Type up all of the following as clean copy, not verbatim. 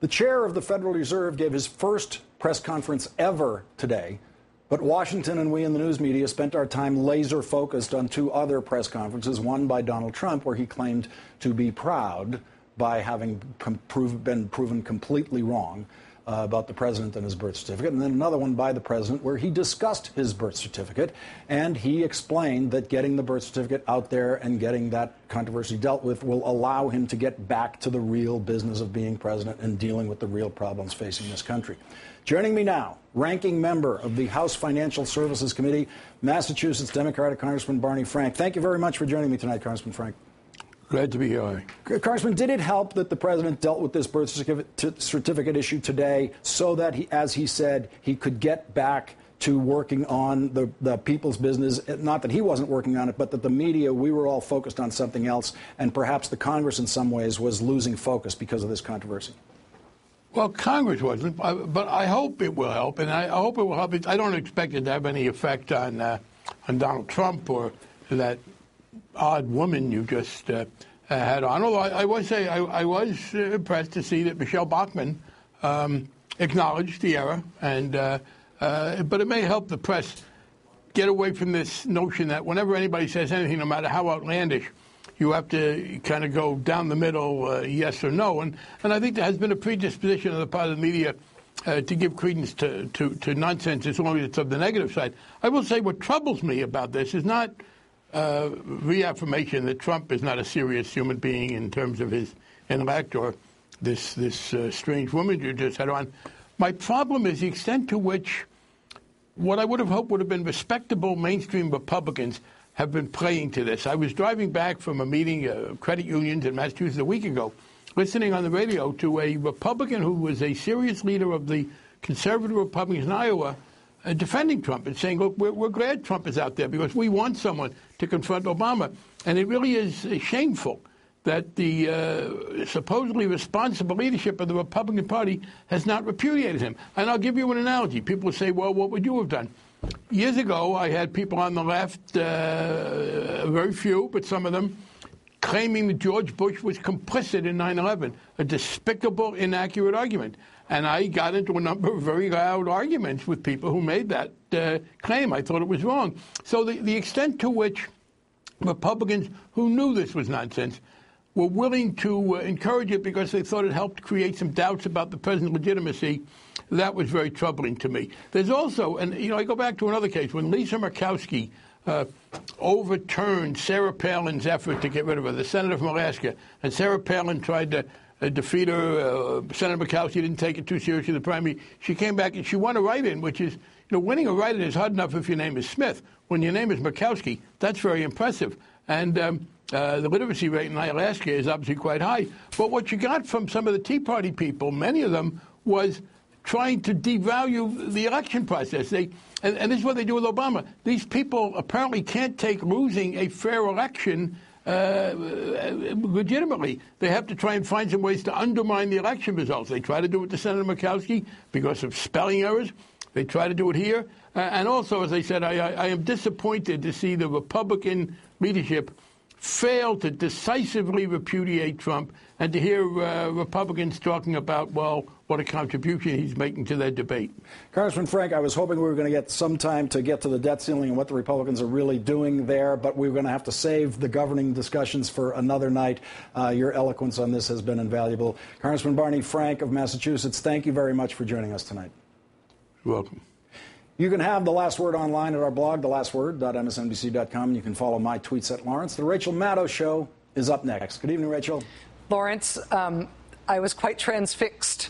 The chair of the Federal Reserve gave his first press conference ever today, but Washington and we in the news media spent our time laser focused on two other press conferences, one by Donald Trump, where he claimed to be proud by having been proven completely wrong about the president and his birth certificate, and then another one by the president where he discussed his birth certificate, and he explained that getting the birth certificate out there and getting that controversy dealt with will allow him to get back to the real business of being president and dealing with the real problems facing this country. Joining me now, ranking member of the House Financial Services Committee, Massachusetts Democratic Congressman Barney Frank. Thank you very much for joining me tonight, Congressman Frank. Glad to be here. Congressman, did it help that the president dealt with this birth certificate issue today so that, as he said, he could get back to working on the people's business? Not that he wasn't working on it, but that the media, we were all focused on something else, and perhaps the Congress in some ways was losing focus because of this controversy. Well, Congress wasn't, but I hope it will help, and I hope it will help. I don't expect it to have any effect on Donald Trump or that odd woman you just had on. Although I was impressed to see that Michelle Bachmann acknowledged the error, and but it may help the press get away from this notion that whenever anybody says anything, no matter how outlandish, you have to kind of go down the middle, yes or no. And I think there has been a predisposition on the part of the media to give credence to nonsense as long as it's of the negative side. I will say what troubles me about this is not reaffirmation that Trump is not a serious human being in terms of his intellect or this strange woman you just had on. My problem is the extent to which what I would have hoped would have been respectable mainstream Republicans have been playing to this. I was driving back from a meeting of credit unions in Massachusetts a week ago, listening on the radio to a Republican who was a serious leader of the conservative Republicans in Iowa defending Trump and saying, look, we're glad Trump is out there because we want someone to confront Obama. And it really is shameful that the supposedly responsible leadership of the Republican Party has not repudiated him. And I'll give you an analogy. People say, well, what would you have done? Years ago, I had people on the left, very few, but some of them, claiming that George Bush was complicit in 9/11, a despicable, inaccurate argument. And I got into a number of very loud arguments with people who made that claim. I thought it was wrong. So the extent to which Republicans who knew this was nonsense were willing to encourage it because they thought it helped create some doubts about the president's legitimacy, that was very troubling to me. There's also, and I go back to another case, when Lisa Murkowski overturned Sarah Palin's effort to get rid of her, the senator from Alaska, and Sarah Palin tried to defeat her. Senator Murkowski didn't take it too seriously in the primary. She came back and she won a write-in, which is, winning a write-in is hard enough if your name is Smith. When your name is Murkowski, that's very impressive. And the literacy rate in Alaska is obviously quite high. But what you got from some of the Tea Party people, many of them, was trying to devalue the election process. And this is what they do with Obama. These people apparently can't take losing a fair election legitimately. They have to try and find some ways to undermine the election results. They try to do it to Senator Murkowski because of spelling errors. They try to do it here. And also, as I said, I am disappointed to see the Republican leadership fail to decisively repudiate Trump and to hear Republicans talking about, well, what a contribution he's making to that debate. Congressman Frank, I was hoping we were going to get some time to get to the debt ceiling and what the Republicans are really doing there, but we're going to have to save the governing discussions for another night. Your eloquence on this has been invaluable. Congressman Barney Frank of Massachusetts, thank you very much for joining us tonight. You're welcome. You can have The Last Word online at our blog, thelastword.msnbc.com. You can follow my tweets at Lawrence. The Rachel Maddow Show is up next. Good evening, Rachel. Lawrence, I was quite transfixed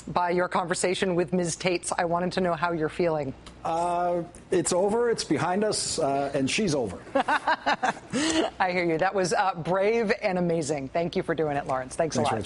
by your conversation with Ms. Tates. I wanted to know how you're feeling. It's over. It's behind us, and she's over. I hear you. That was brave and amazing. Thank you for doing it, Lawrence. Thanks a lot. Rachel.